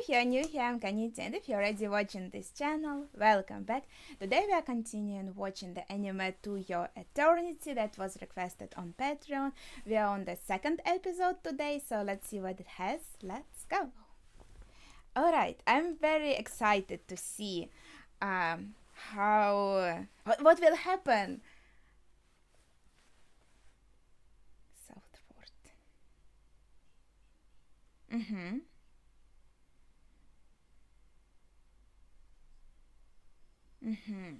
if you're new here, I'm Kanita, and if you're already watching this channel, welcome back. Today we are continuing watching the anime To Your Eternity that was requested on Patreon. We are on the second episode today, so let's see what it has. Let's go. Alright, I'm very excited to see what will happen. Southport. Mm-hmm. Mm-hmm.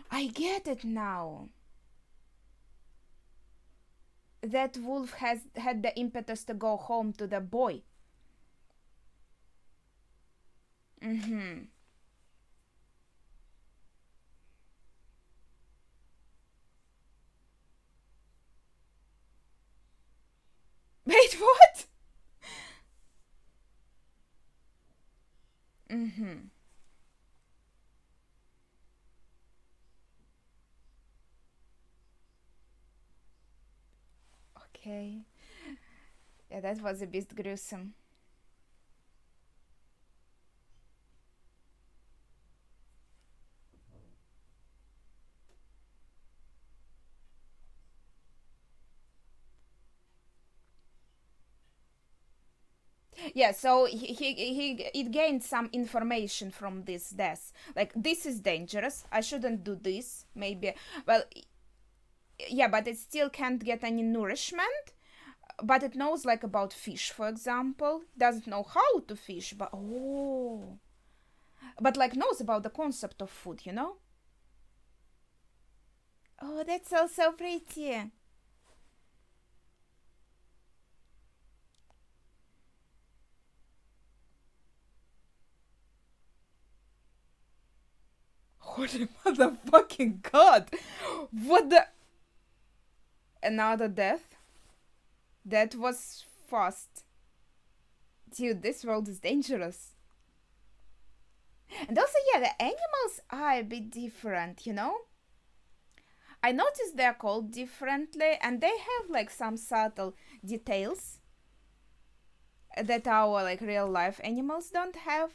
I get it now. That wolf has had the impetus to go home to the boy. Mm-hmm. Wait, what? Mm-hmm. Okay. Yeah, that was a bit gruesome. Yeah, so he it gained some information from this death. Like, this is dangerous. I shouldn't do this. Maybe. Well, yeah, but it still can't get any nourishment. But it knows, like, about fish, for example. Doesn't know how to fish, but but like knows about the concept of food. Oh, that's also pretty. Holy motherfucking god! What the? Another death? That was fast. Dude, this world is dangerous. And also, yeah, the animals are a bit different. I noticed they're called differently, and they have like some subtle details that our like real life animals don't have.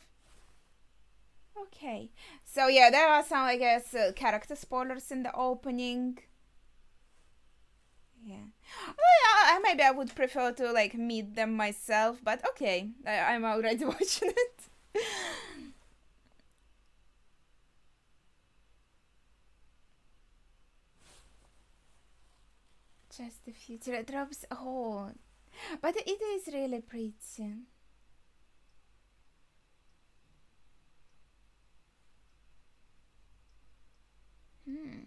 Okay. So yeah, there are some, I guess, character spoilers in the opening. Yeah. Maybe I would prefer to like meet them myself, but okay, I'm already watching it. Just a few teardrops. Oh, but it is really pretty. Hmm.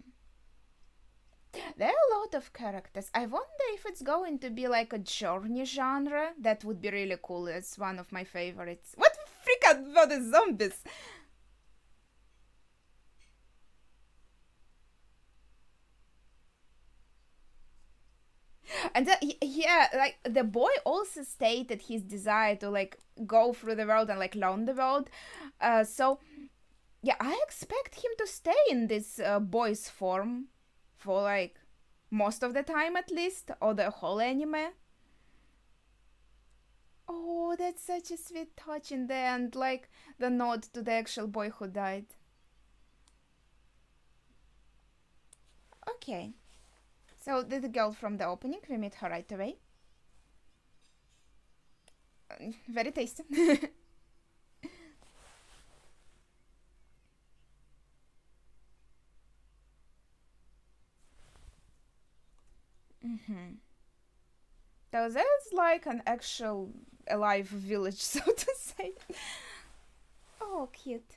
There are a lot of characters. I wonder if it's going to be like a journey genre. That would be really cool. It's one of my favorites. What freak out about the zombies? And yeah, like the boy also stated his desire to like go through the world and like learn the world. So yeah, I expect him to stay in this boy's form for like most of the time at least, or the whole anime. Oh, that's such a sweet touch in the end, like the nod to the actual boy who died. Okay, so the girl from the opening, we meet her right away. Very tasty. Mm-hmm. So that's like an actual alive village, so to say. Oh, cute.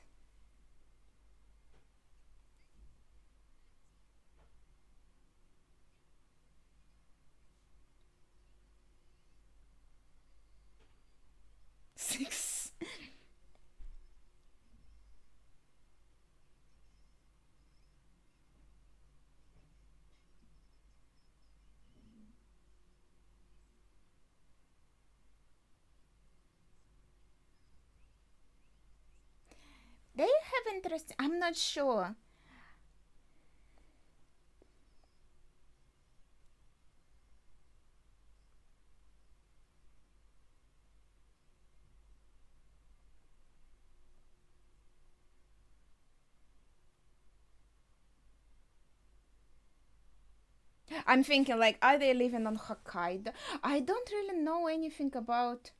Six. They have interest. I'm not sure. I'm thinking, like, are they living on Hokkaido? I don't really know anything about.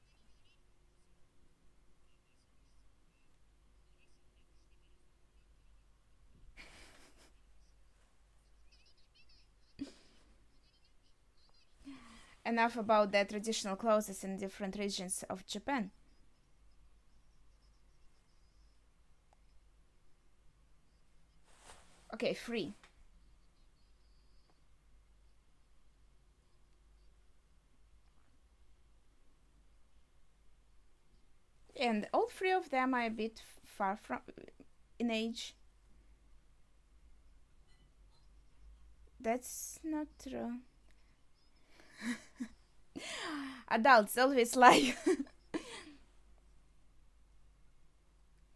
Enough about the traditional clothes in different regions of Japan. Okay, free. And all three of them are a bit far from in age. That's not true. Adults always lie.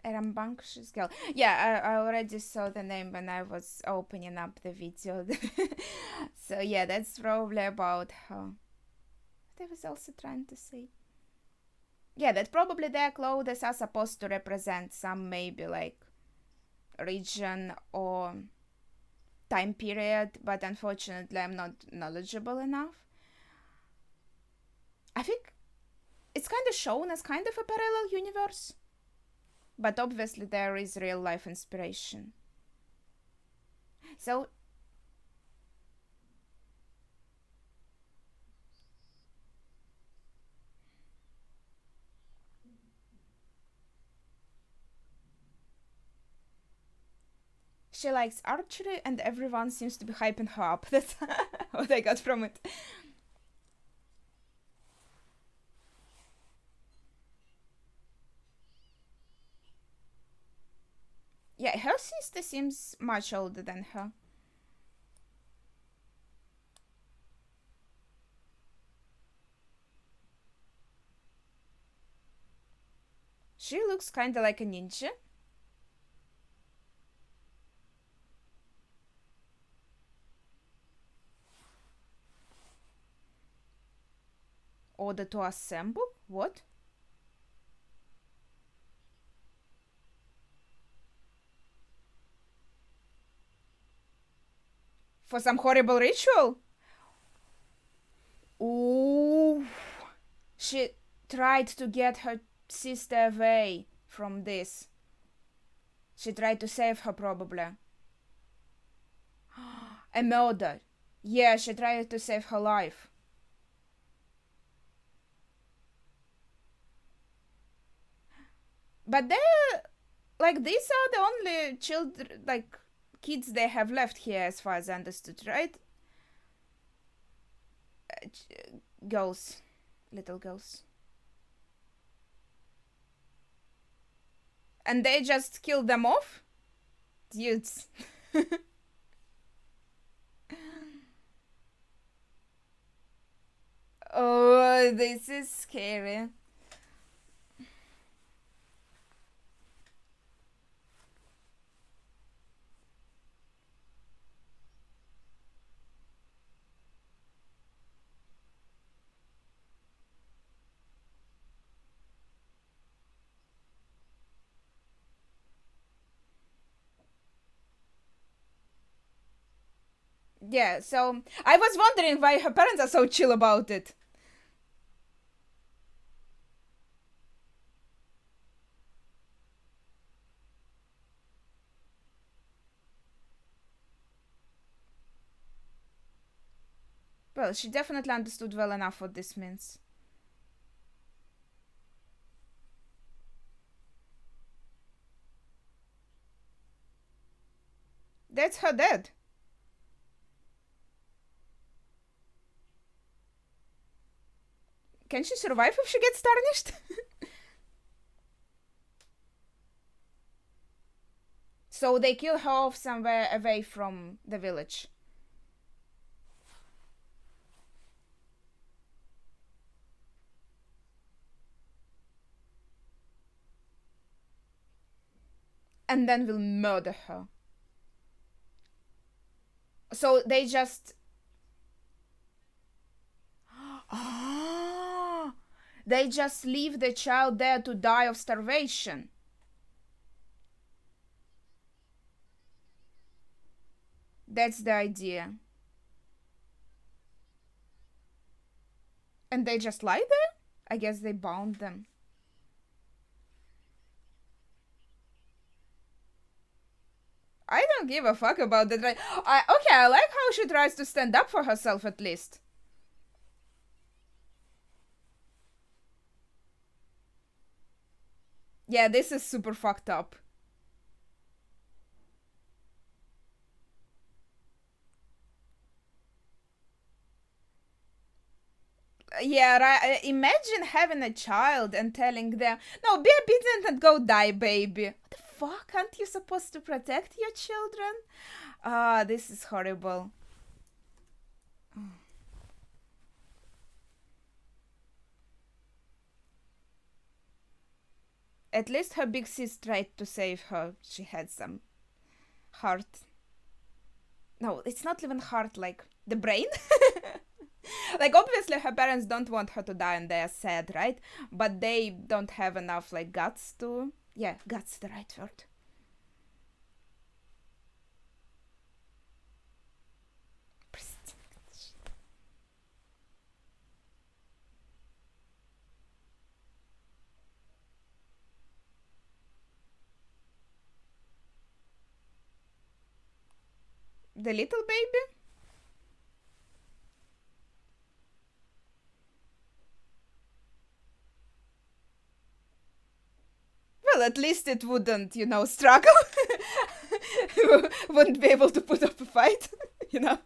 A rambunctious girl. Yeah, I already saw the name when I was opening up the video. So yeah, that's probably about her. What I was also trying to say. Yeah, that probably their clothes are supposed to represent some maybe like region or time period, but unfortunately I'm not knowledgeable enough. I think it's kind of shown as kind of a parallel universe, but obviously there is real life inspiration. So she likes archery and everyone seems to be hyping her up. That's what I got from it. Yeah, her sister seems much older than her. She looks kinda like a ninja. Order to assemble? What? For some horrible ritual? Ooh. She tried to get her sister away from this. She tried to save her, probably. A murder. Yeah, she tried to save her life. But they're like these are the only children, like kids they have left here, as far as I understood, right? Girls, little girls, and they just killed them off, dudes. Oh, this is scary. Yeah, so I was wondering why her parents are so chill about it. Well, she definitely understood well enough what this means. That's her dad. Can she survive if she gets tarnished? So they kill her off somewhere away from the village. And then will murder her. So they just. Ah, they just leave the child there to die of starvation. That's the idea. And they just lie there? I guess they bound them. I don't give a fuck about that. Okay, I like how she tries to stand up for herself at least. Yeah, this is super fucked up. Yeah, right. Imagine having a child and telling them, no, be obedient and go die, baby. What the fuck? Aren't you supposed to protect your children? Ah, this is horrible. At least her big sis tried to save her. She had some heart. No, it's not even heart, like the brain. Like, obviously her parents don't want her to die and they are sad, right? But they don't have enough, like, guts to... Yeah, guts the right word. The little baby? Well, at least it wouldn't, struggle. Wouldn't be able to put up a fight, you know?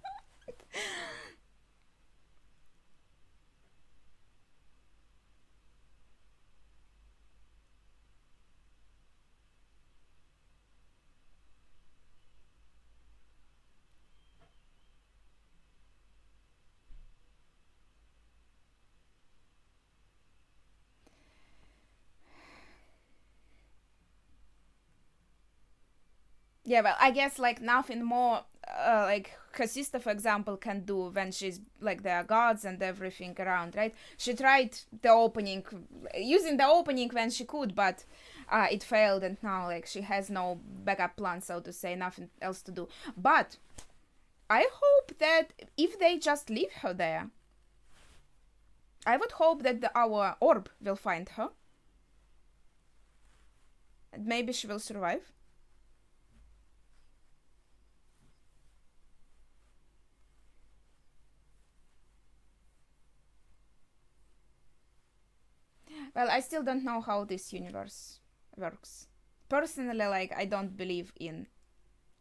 Yeah, well, I guess, like, nothing more, like, her sister, for example, can do when she's, like, there are guards and everything around, right? She tried the opening, using the opening when she could, but it failed, and now, like, she has no backup plan, so to say, nothing else to do. But I hope that if they just leave her there, I would hope that our orb will find her. And maybe she will survive. Well, I still don't know how this universe works. Personally, like, I don't believe in,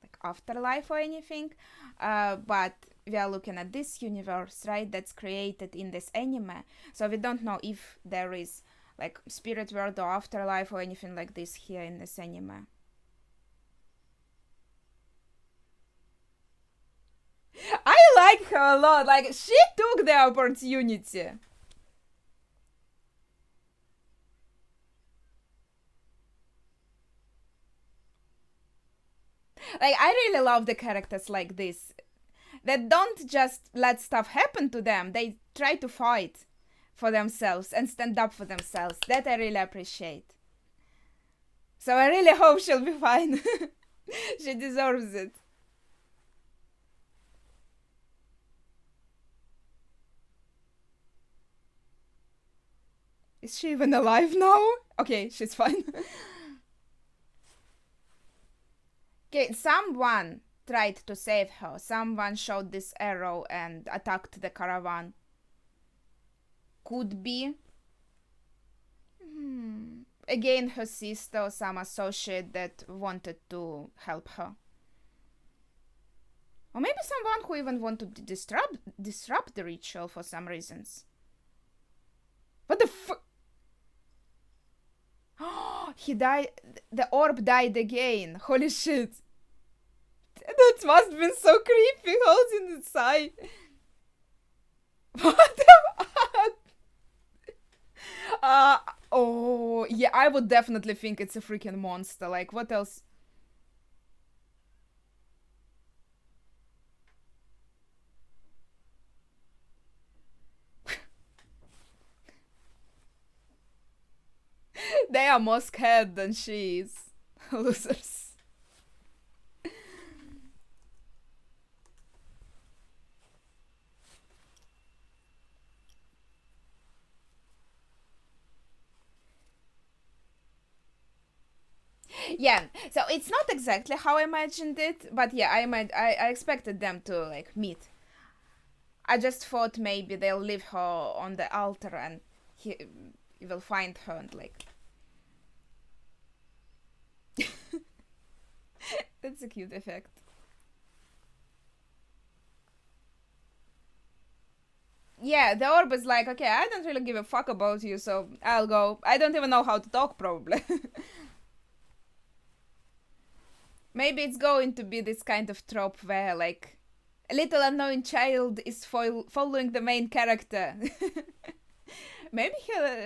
like, afterlife or anything, but we are looking at this universe, right, that's created in this anime, so we don't know if there is, like, spirit world or afterlife or anything like this here in this anime. I like her a lot. Like, she took the opportunity. Like, I really love the characters like this that don't just let stuff happen to them, they try to fight for themselves and stand up for themselves. That I really appreciate. So I really hope she'll be fine. She deserves it. Is she even alive now? Okay, she's fine. Okay, someone tried to save her. Someone shot this arrow and attacked the caravan. Could be. Again, her sister or some associate that wanted to help her. Or maybe someone who even wanted to disrupt the ritual for some reasons. What the fuck? He died. The orb died again. Holy shit. That must have been so creepy holding inside. What the fuck? Oh, yeah, I would definitely think it's a freaking monster. Like, what else? They are more scared than she is. Losers. Yeah, so it's not exactly how I imagined it, but yeah, I expected them to like meet. I just thought maybe they'll leave her on the altar and he will find her and like that's a cute effect. Yeah, the orb is like, okay, I don't really give a fuck about you, so I'll go. I don't even know how to talk, probably. Maybe it's going to be this kind of trope where, like, a little unknown child is following the main character. Maybe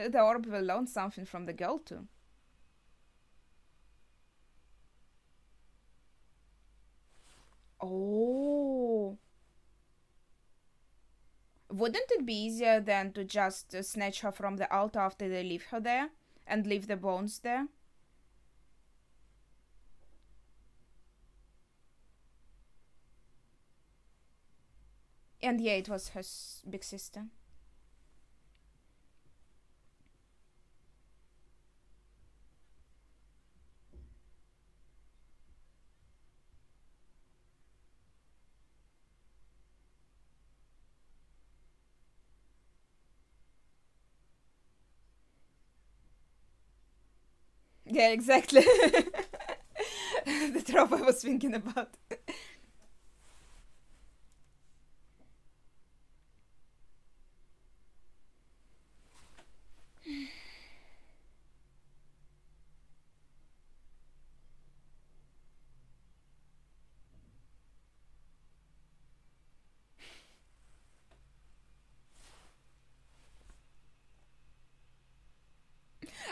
the orb will learn something from the girl, too. Oh. Wouldn't it be easier than to just snatch her from the altar after they leave her there and leave the bones there? And yeah, it was her big sister. Yeah, exactly. The trope I was thinking about.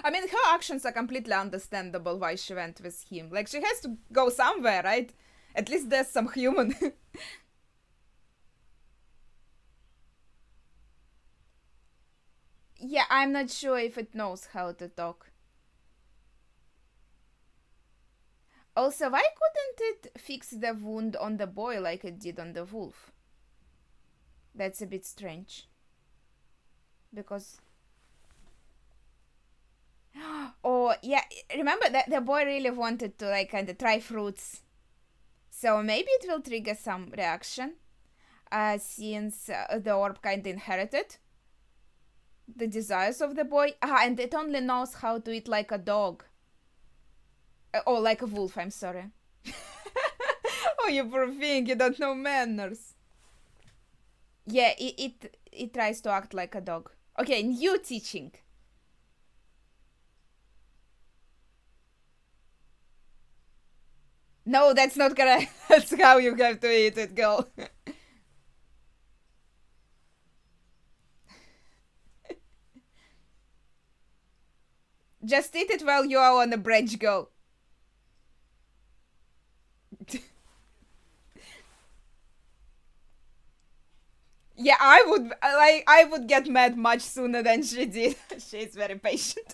I mean, her actions are completely understandable why she went with him. Like, she has to go somewhere, right? At least there's some human. Yeah, I'm not sure if it knows how to talk. Also, why couldn't it fix the wound on the boy like it did on the wolf? That's a bit strange. Because. Oh, yeah, remember that the boy really wanted to, like, kind of try fruits. So maybe it will trigger some reaction, since the orb kind of inherited the desires of the boy. Ah, and it only knows how to eat like a dog. Or like a wolf, I'm sorry. Oh, you poor thing, you don't know manners. Yeah, it tries to act like a dog. Okay, new teaching. No, that's not correct. That's how you have to eat it, girl. Just eat it while you are on the bridge, girl. Yeah, I would get mad much sooner than she did. She's very patient.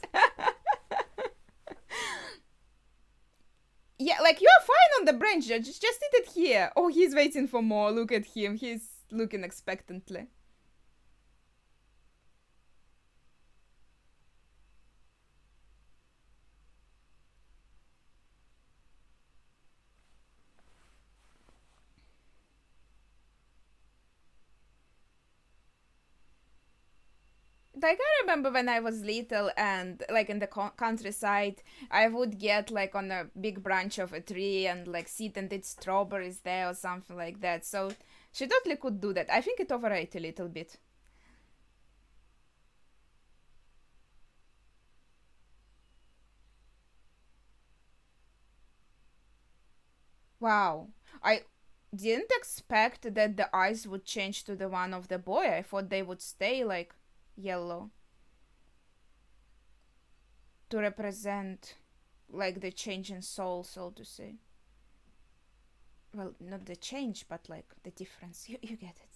Yeah, like you're fine on the branch, just eat it here. Oh, he's waiting for more. Look at him. He's looking expectantly. Like I remember when I was little and like in the countryside, I would get like on a big branch of a tree and like sit and eat strawberries there or something like that. So she totally could do that. I think it overrated a little bit. Wow. I didn't expect that the eyes would change to the one of the boy. I thought they would stay like yellow to represent like the change in soul, so to say. Well, not the change, but like the difference. You get it.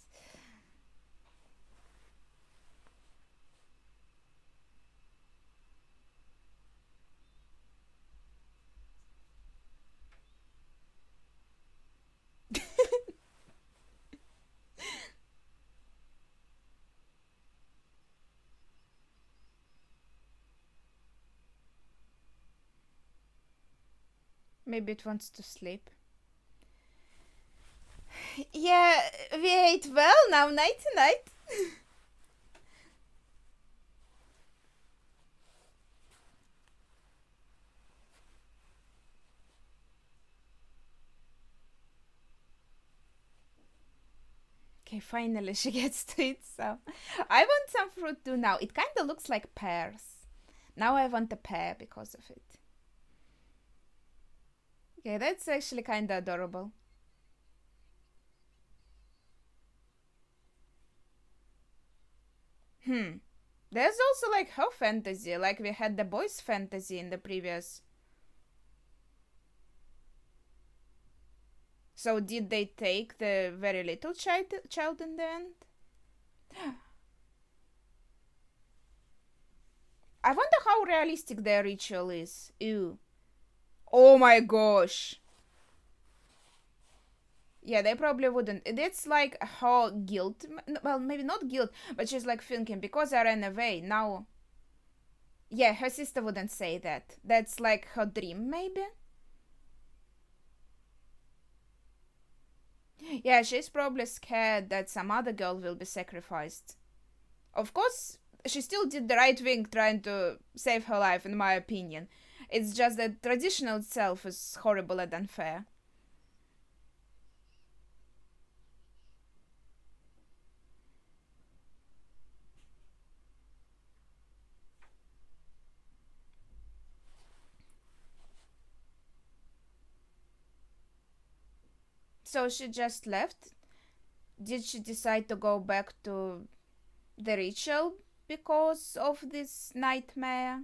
Maybe it wants to sleep. Yeah, we ate well now. Nighty night. Okay, finally she gets to it, so I want some fruit too now. It kind of looks like pears. Now I want a pear because of it. Okay, that's actually kind of adorable. There's also like her fantasy, like we had the boys' fantasy in the previous. So did they take the very little child in the end? I wonder how realistic their ritual is. Ew. Oh my gosh. Yeah, they probably wouldn't. It's like her guilt. Well, maybe not guilt, but she's like thinking because I ran away. Now. Yeah, her sister wouldn't say that. That's like her dream, maybe? Yeah, she's probably scared that some other girl will be sacrificed. Of course, she still did the right thing trying to save her life, in my opinion. It's just that traditional itself is horrible and unfair. So she just left. Did she decide to go back to the ritual because of this nightmare?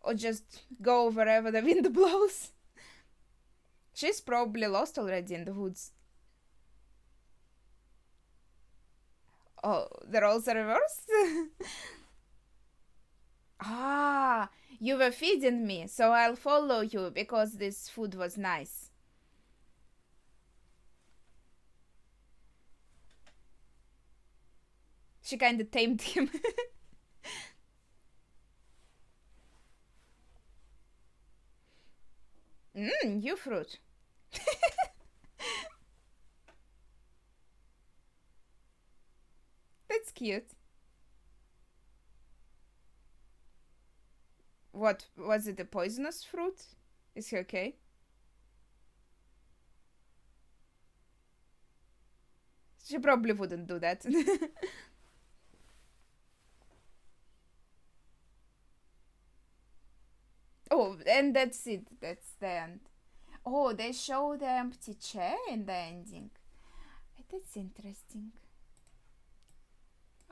Or just go wherever the wind blows? She's probably lost already in the woods. Oh, the roles are reversed? Ah, you were feeding me, so I'll follow you because this food was nice. She kinda tamed him. You fruit. That's cute. What, was it a poisonous fruit? Is he okay? She probably wouldn't do that. Oh, and that's it. That's the end. Oh, they show the empty chair in the ending. That's interesting.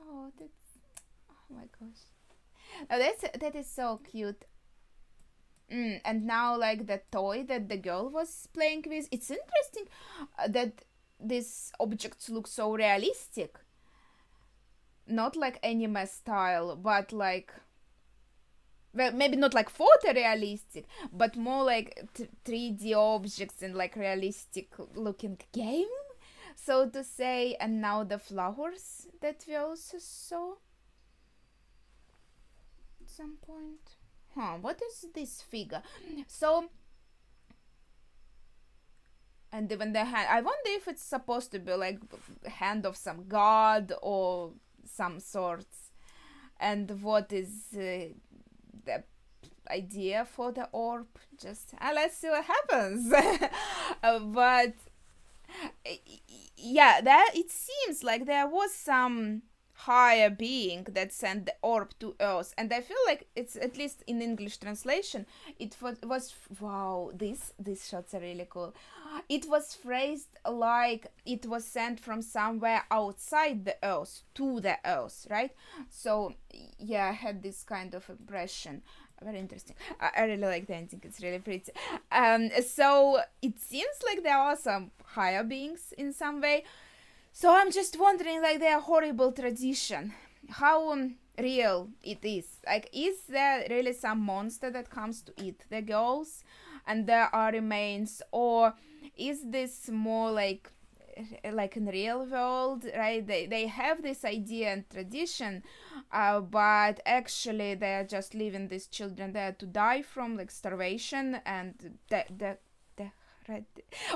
Oh, that's. Oh my gosh. Oh, that is so cute. And now, like the toy that the girl was playing with, it's interesting that these objects look so realistic. Not like anime style, but like, well, maybe not like photorealistic, but more like 3D objects in like realistic looking game, so to say. And now the flowers that we also saw at some point. Huh, what is this figure? So, and even the hand, I wonder if it's supposed to be like hand of some god or some sorts. And what is the idea for the orb? Just let's see what happens. But yeah, that it seems like there was some higher being that sent the orb to Earth, and I feel like it's, at least in English translation, it was wow. These shots are really cool. It was phrased like it was sent from somewhere outside the Earth to the Earth, right? So yeah, I had this kind of impression. Very interesting. I really like the ending. It's really pretty. So it seems like there are some higher beings in some way. So I'm just wondering, like, their horrible tradition, how real it is. Like, is there really some monster that comes to eat the girls, and there are remains, or is this more like like in real world, right? They have this idea and tradition, but actually they are just leaving these children there to die from like starvation and the right.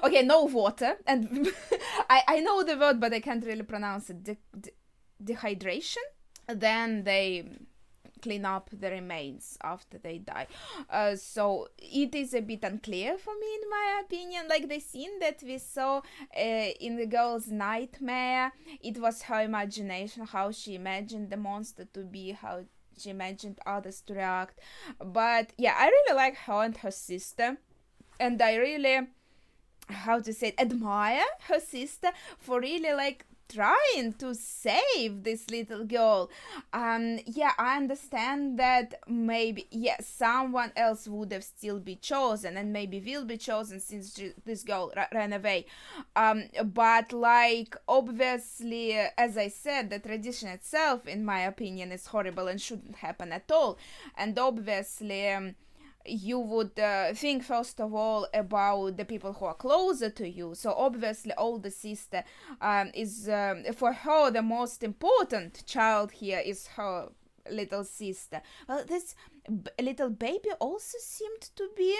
Okay, no water, and I know the word, but I can't really pronounce it. Dehydration. Then they clean up the remains after they die. So it is a bit unclear for me, in my opinion. Like the scene that we saw in the girl's nightmare, it was her imagination, how she imagined the monster to be, how she imagined others to react. But yeah, I really like her and her sister, and I really, how to say it, admire her sister for really like trying to save this little girl. Yeah, I understand that maybe, yeah, someone else would have still be chosen, and maybe will be chosen, since this girl ran away. But like, obviously, as I said, the tradition itself, in my opinion, is horrible and shouldn't happen at all. And obviously, you would think first of all about the people who are closer to you. So obviously older sister is for her the most important child here is her little sister. Well, this little baby also seemed to be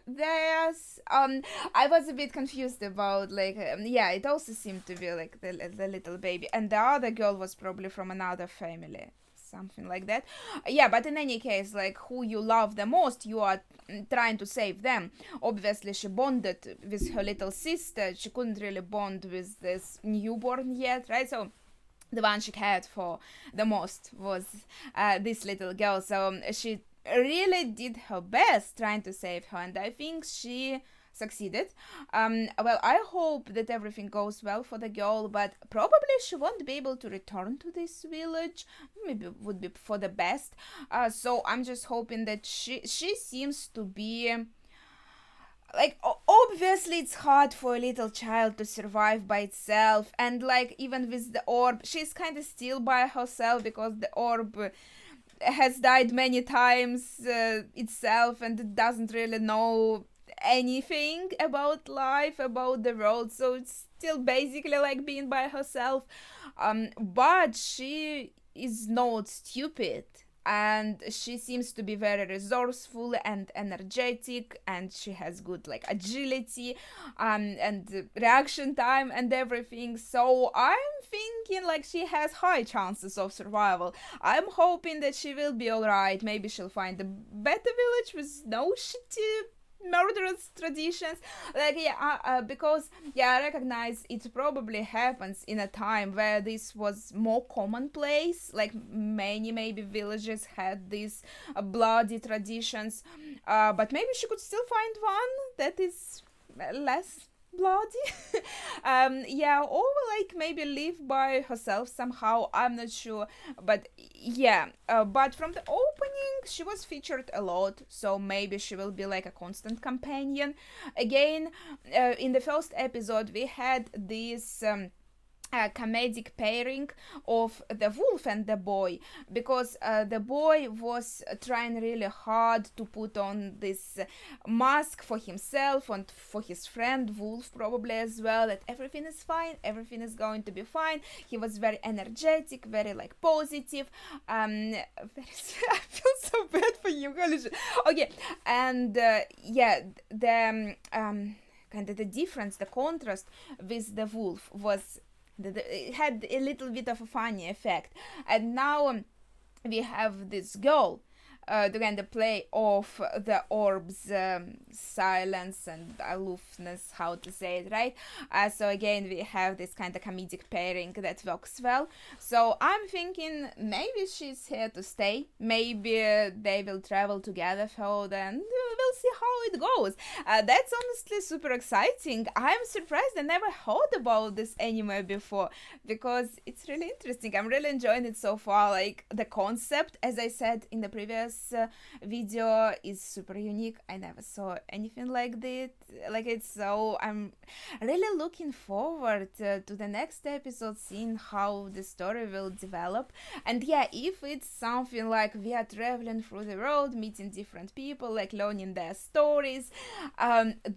theirs. I was a bit confused about like yeah, it also seemed to be like the little baby, and the other girl was probably from another family, something like that. Yeah, but in any case, like, who you love the most, you are trying to save them. Obviously she bonded with her little sister, she couldn't really bond with this newborn yet, right? So the one she cared for the most was this little girl. So she really did her best trying to save her, and I think she succeeded. Well, I hope that everything goes well for the girl, but probably she won't be able to return to this village. Maybe it would be for the best. So I'm just hoping that she seems to be like, obviously it's hard for a little child to survive by itself, and like even with the orb, she's kind of still by herself because the orb has died many times itself, and it doesn't really know anything about life, about the world, so it's still basically like being by herself. But she is not stupid, and she seems to be very resourceful and energetic, and she has good like agility and reaction time and everything. So I'm thinking like she has high chances of survival. I'm hoping that she will be alright. Maybe she'll find a better village with no shitty murderous traditions, like, yeah, because yeah, I recognize it probably happens in a time where this was more commonplace, like many maybe villages had these bloody traditions, but maybe she could still find one that is less bloody. Yeah, or like maybe live by herself somehow, I'm not sure. But yeah, but from the opening she was featured a lot, so maybe she will be like a constant companion. Again, in the first episode we had this a comedic pairing of the wolf and the boy, because the boy was trying really hard to put on this mask for himself and for his friend wolf probably as well, that everything is fine, everything is going to be fine. He was very energetic, very like positive, very I feel so bad for you, holy shit. Okay, and yeah, the kind of the difference, the contrast with the wolf was it had a little bit of a funny effect. And now we have this girl doing the play of the orb's silence and aloofness, how to say it, right? So again, we have this kind of comedic pairing that works well. So I'm thinking maybe she's here to stay. Maybe they will travel together further, and we'll see how it goes. That's honestly super exciting. I'm surprised I never heard about this anime before, because it's really interesting. I'm really enjoying it so far. Like, the concept, as I said in the previous video, is super unique. I never saw anything like this, like it. So I'm really looking forward to the next episode, seeing how the story will develop. And yeah, if it's something like we are traveling through the world, meeting different people, like learning their story stories.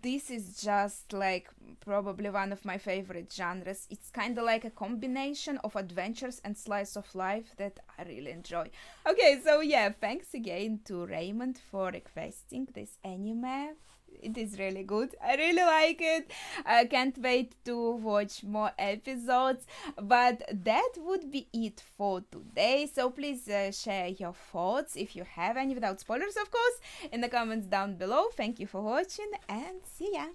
This is just like probably one of my favorite genres. It's kind of like a combination of adventures and slice of life that I really enjoy. Okay, so yeah, thanks again to Raymond for requesting this anime. It is really good. I really like it. I can't wait to watch more episodes. But that would be it for today. So please share your thoughts, if you have any, without spoilers, of course, in the comments down below. Thank you for watching and see ya.